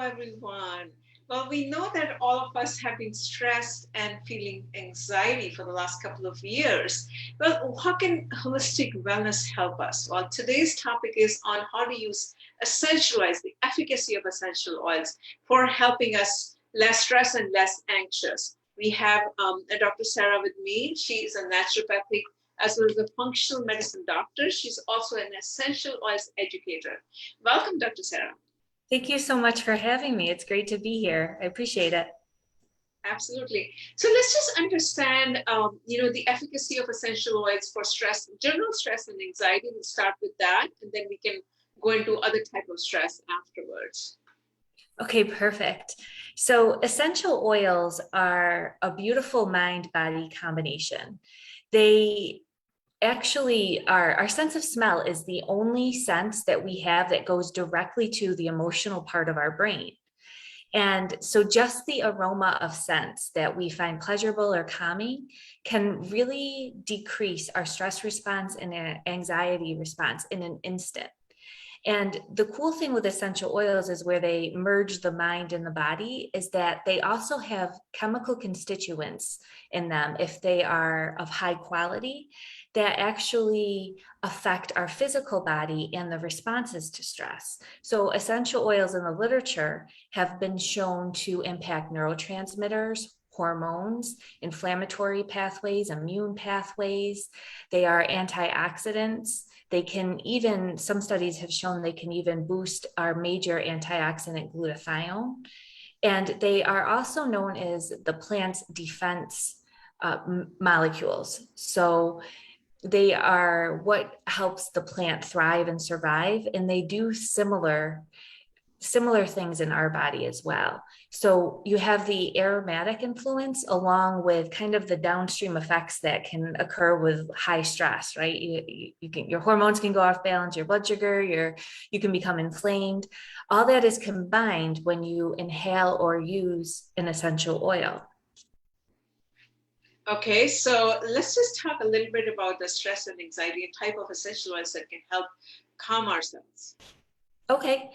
everyone. Well, we know that all of us have been stressed and feeling anxiety for the last couple of years. Well, how can holistic wellness help us? Well, today's topic is on how to use essential oils, the efficacy of essential oils for helping us less stressed and less anxious. We have Dr. Sarah with me. She is a naturopathic as well as a functional medicine doctor. She's also an essential oils educator. Welcome, Dr. Sarah. Thank you so much for having me. It's great to be here. I appreciate it. Absolutely. So let's just understand, the efficacy of essential oils for stress, general stress and anxiety. We'll start with that, and then we can go into other type of stress afterwards. Okay, perfect. So essential oils are a beautiful mind-body combination. They actually our sense of smell is the only sense that we have that goes directly to the emotional part of our brain. And so just the aroma of scents that we find pleasurable or calming can really decrease our stress response and anxiety response in an instant. And the cool thing with essential oils is where they merge the mind and the body is that they also have chemical constituents in them, if they are of high quality, that actually affect our physical body and the responses to stress. So essential oils in the literature have been shown to impact neurotransmitters, hormones, inflammatory pathways, immune pathways. They are antioxidants. They can even, some studies have shown they can even boost our major antioxidant glutathione. And they are also known as the plant's defense molecules. So they are what helps the plant thrive and survive, and they do similar things in our body as well. So you have the aromatic influence along with kind of the downstream effects that can occur with high stress, right? Your hormones can go off balance, your blood sugar, you can become inflamed. All that is combined when you inhale or use an essential oil. Okay, so let's just talk a little bit about the stress and anxiety and type of essential oils that can help calm ourselves. Okay,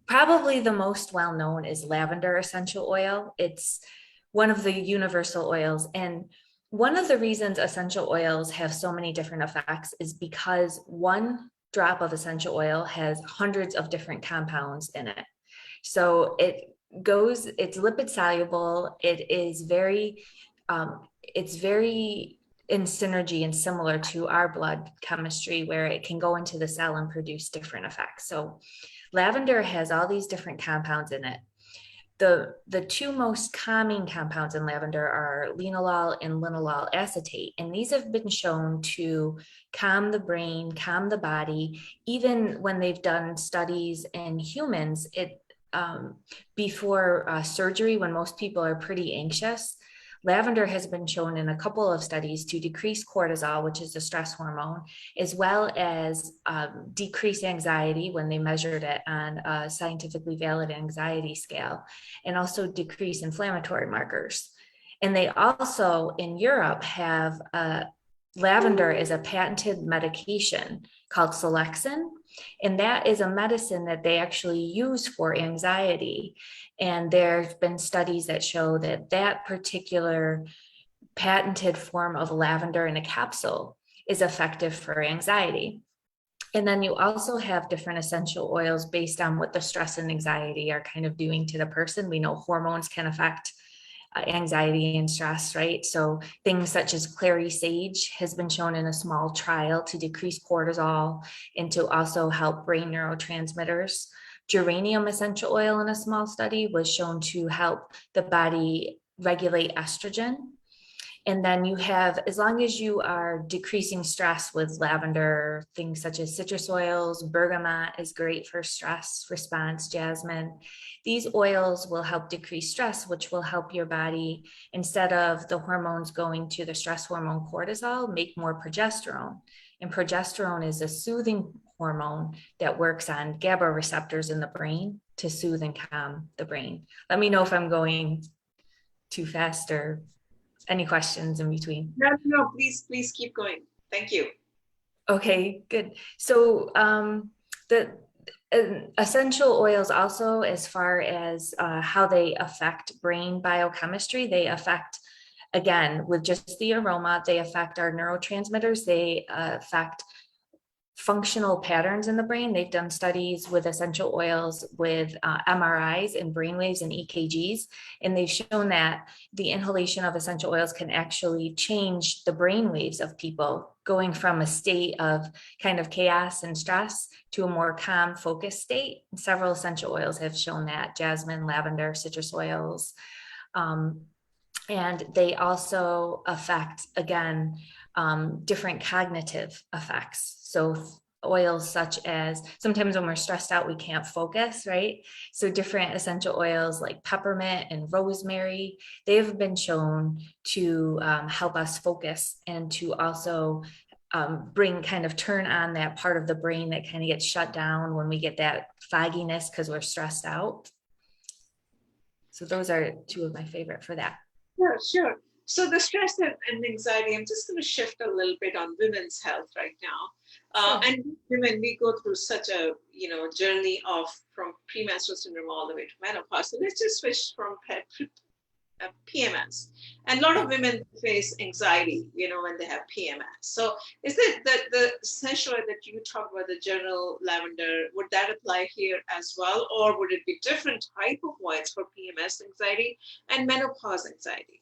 probably the most well-known is lavender essential oil. It's one of the universal oils. And one of the reasons essential oils have so many different effects is because one drop of essential oil has hundreds of different compounds in it. So it's lipid soluble. It's very in synergy and similar to our blood chemistry, where it can go into the cell and produce different effects. So lavender has all these different compounds in it. The two most calming compounds in lavender are linalool and linalool acetate, and these have been shown to calm the brain, calm the body. Even when they've done studies in humans, before surgery, when most people are pretty anxious, lavender has been shown in a couple of studies to decrease cortisol, which is a stress hormone, as well as decrease anxiety when they measured it on a scientifically valid anxiety scale, and also decrease inflammatory markers. And they also, in Europe, have lavender is a patented medication called Selexin. And that is a medicine that they actually use for anxiety. And there have been studies that show that that particular patented form of lavender in a capsule is effective for anxiety. And then you also have different essential oils based on what the stress and anxiety are kind of doing to the person. We know hormones can affect anxiety and stress, right? So things such as clary sage has been shown in a small trial to decrease cortisol and to also help brain neurotransmitters. Geranium essential oil in a small study was shown to help the body regulate estrogen. And then you have, as long as you are decreasing stress with lavender, things such as citrus oils, bergamot is great for stress response, jasmine. These oils will help decrease stress, which will help your body, instead of the hormones going to the stress hormone cortisol, make more progesterone. And progesterone is a soothing hormone that works on GABA receptors in the brain to soothe and calm the brain. Let me know if I'm going too fast or any questions in between. No, please keep going. Thank you. Okay, good. So Essential oils also, as far as how they affect brain biochemistry, they affect, again, with just the aroma, they affect our neurotransmitters, they affect functional patterns in the brain. They've done studies with essential oils with MRIs and brainwaves and EKGs, and they've shown that the inhalation of essential oils can actually change the brainwaves of people, going from a state of kind of chaos and stress to a more calm, focused state. Several essential oils have shown that: jasmine, lavender, citrus oils. And they also affect, again, different cognitive effects. So oils such as, sometimes when we're stressed out, we can't focus, right? So different essential oils like peppermint and rosemary, they've been shown to help us focus and to also bring, kind of turn on that part of the brain that kind of gets shut down when we get that fogginess because we're stressed out. So those are two of my favorite for that. Sure, sure. So the stress and anxiety, I'm just going to shift a little bit on women's health right now. Sure. And women, we go through such a journey of from premenstrual syndrome all the way to menopause. So let's just switch from PMS. And a lot of women face anxiety, when they have PMS. So is it that the essential oil that you talk about, the general lavender, would that apply here as well? Or would it be different type of oils for PMS anxiety and menopause anxiety?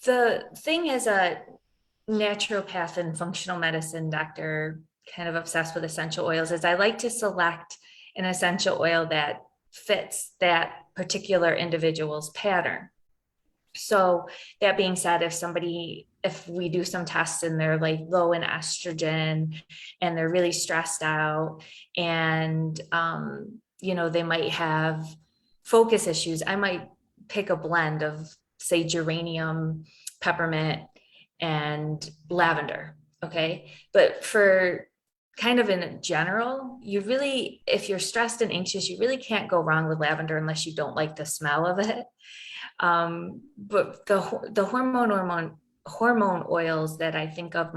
The thing is, a naturopath and functional medicine doctor, kind of obsessed with essential oils, is I like to select an essential oil that fits that particular individual's pattern. So that being said, if we do some tests and they're like low in estrogen and they're really stressed out and, they might have focus issues, I might pick a blend of, say, geranium, peppermint, and lavender. Okay. But for kind of in general, if you're stressed and anxious, you really can't go wrong with lavender unless you don't like the smell of it. But the hormone oils that I think of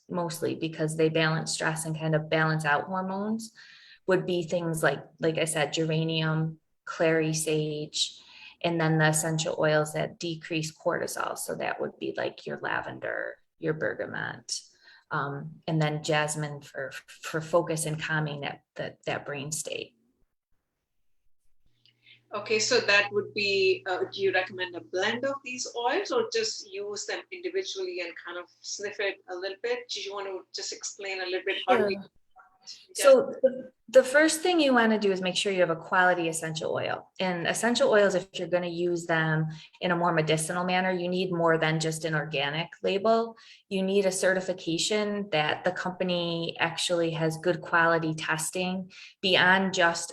mostly because they balance stress and kind of balance out hormones would be things like I said, geranium, clary sage, and then the essential oils that decrease cortisol. So that would be like your lavender, your bergamot, and then jasmine for focus and calming that brain state. Okay, so that would be, do you recommend a blend of these oils or just use them individually and kind of sniff it a little bit? Do you want to just explain a little bit how do we? So the first thing you want to do is make sure you have a quality essential oil. And essential oils, if you're going to use them in a more medicinal manner, you need more than just an organic label. You need a certification that the company actually has good quality testing beyond just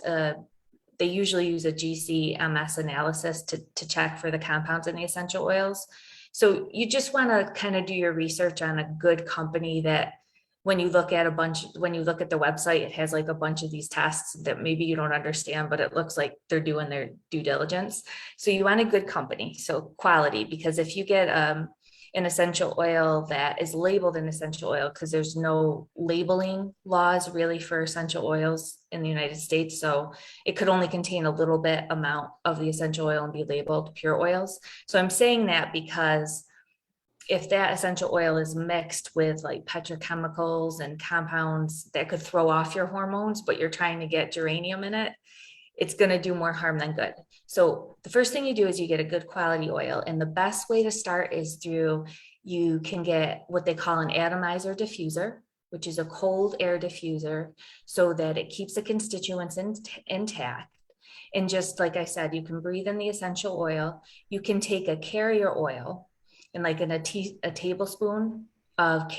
they usually use a GCMS analysis to check for the compounds in the essential oils. So you just want to kind of do your research on a good company that when you look at the website, it has like a bunch of these tests that maybe you don't understand, but it looks like they're doing their due diligence. So you want a good company, so quality, because if you get an essential oil that is labeled an essential oil, because there's no labeling laws really for essential oils in the United States. So it could only contain a little bit amount of the essential oil and be labeled pure oils. So I'm saying that because if that essential oil is mixed with like petrochemicals and compounds that could throw off your hormones, but you're trying to get geranium in it, it's going to do more harm than good. So the first thing you do is you get a good quality oil. And the best way to start is you can get what they call an atomizer diffuser, which is a cold air diffuser, so that it keeps the constituents intact. And just like I said, you can breathe in the essential oil. You can take a carrier oil and like a tablespoon of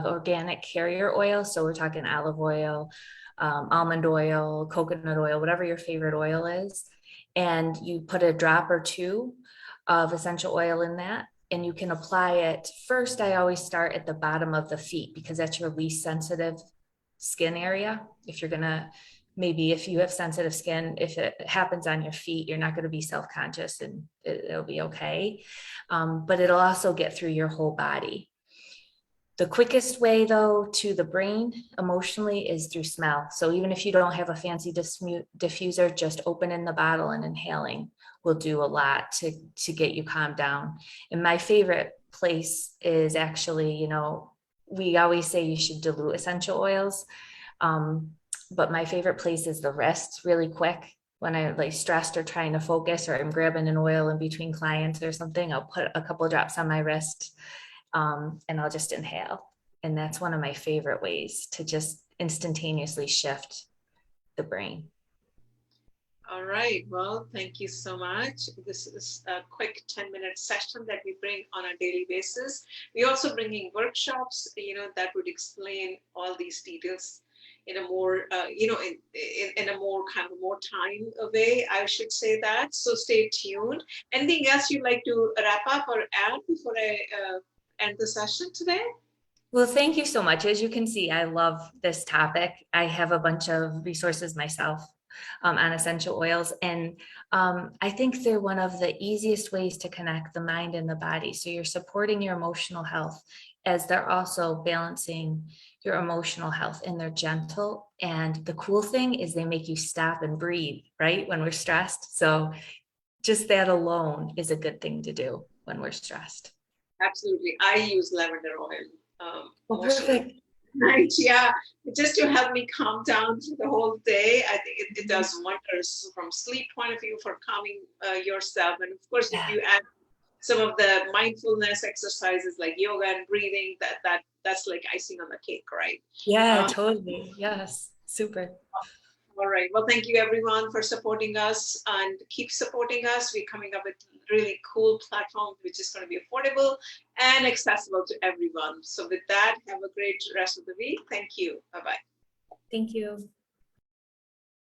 organic carrier oil. So we're talking olive oil, almond oil, coconut oil, whatever your favorite oil is. And you put a drop or two of essential oil in that. And you can apply it. First, I always start at the bottom of the feet because that's your least sensitive skin area. If you have sensitive skin, if it happens on your feet, you're not going to be self-conscious and it'll be okay. But it'll also get through your whole body. The quickest way, though, to the brain emotionally is through smell. So even if you don't have a fancy diffuser, just opening the bottle and inhaling will do a lot to get you calmed down. And my favorite place is actually, you know, we always say you should dilute essential oils. But my favorite place is the wrist, really quick. When I'm like stressed or trying to focus, or I'm grabbing an oil in between clients or something, I'll put a couple of drops on my wrist, and I'll just inhale. And that's one of my favorite ways to just instantaneously shift the brain. All right. Well, thank you so much. This is a quick 10-minute session that we bring on a daily basis. We're also bringing workshops, that would explain all these details in a more, in a more kind of more time way, I should say that. So stay tuned. Anything else you'd like to wrap up or add before I end the session today? Well, thank you so much. As you can see, I love this topic. I have a bunch of resources myself on essential oils. And I think they're one of the easiest ways to connect the mind and the body. So you're supporting your emotional health as they're also balancing your emotional health, and they're gentle. And the cool thing is they make you stop and breathe, right? When we're stressed. So just that alone is a good thing to do when we're stressed. Absolutely. I use lavender oil. Oh, perfect. Night, yeah, just to help me calm down for the whole day. I think it does wonders from sleep point of view for calming yourself. And of course, if you add some of the mindfulness exercises like yoga and breathing, that's like icing on the cake, right? Yeah, totally. Yes, super. All right. Well, thank you everyone for supporting us, and keep supporting us. We're coming up with really cool platform which is going to be affordable and accessible to everyone. So with that, have a great rest of the week. Thank you. Bye-bye. Thank you.